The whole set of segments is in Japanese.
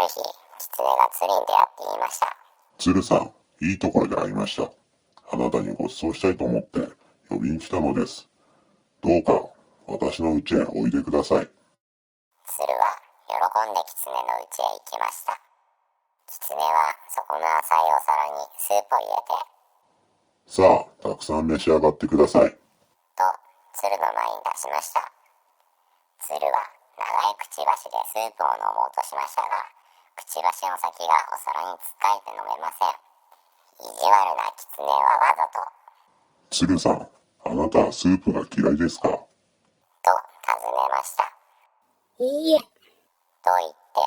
日、狐が鶴に出会って言いました。鶴さん、いいところで会いました。あなたにご馳走したいと思って呼びに来たのです。どうか私の家へおいでください。鶴は喜んで狐の家へ行きました。狐はそこの浅いお皿にスープを入れて、さあ、たくさん召し上がってください。と鶴の前に出しました。鶴は長いくちばしでスープを飲もうとしましたが、くちばしの先がお皿につっかえて飲めません。意地悪な狐はわざと、鶴さん、あなたはスープが嫌いですか？と尋ねました。いいえ、と言って、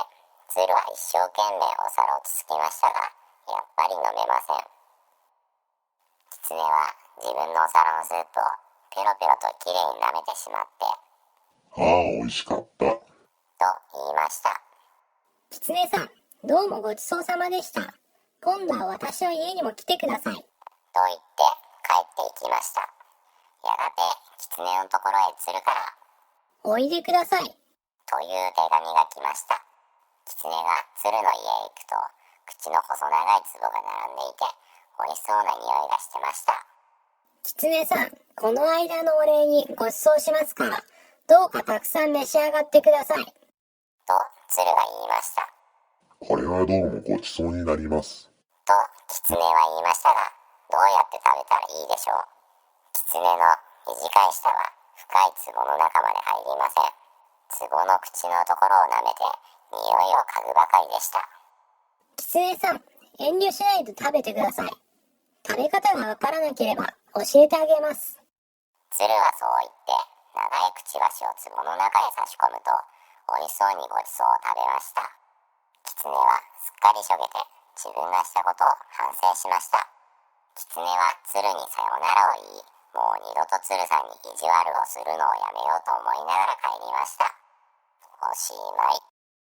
鶴は一生懸命お皿をつつきましたが、やっぱり飲めません。狐は自分のお皿のスープをペロペロときれいに舐めてしまって、ああ、美味しかった。と言いました。狐さん、どうもごちそうさまでした。今度は私の家にも来てください。と言って帰っていきました。やがて狐のところへ鶴からおいでください。という手紙が来ました。狐が鶴の家へ行くと、口の細長い壺が並んでいて、美味しそうな匂いがしてました。狐さん、この間のお礼にご馳走しますから、どうかたくさん召し上がってください。と鶴が言いました。これはどうもごちそうになります。と狐は言いましたが、どうやって食べたらいいでしょう。狐の短い舌は深い壺の中まで入りません。壺の口のところを舐めて匂いを嗅ぐばかりでした。狐さん、遠慮しないで食べてください。食べ方がわからなければ教えてあげます。鶴はそう言って長いくちばしを壺の中へ差し込むと、美味しそうにごちそうを食べました。狐はすっかりしょげて自分がしたことを反省しました。狐は鶴にさよならを言い、もう二度と鶴さんに意地悪をするのをやめようと思いながら帰りました。おしまい。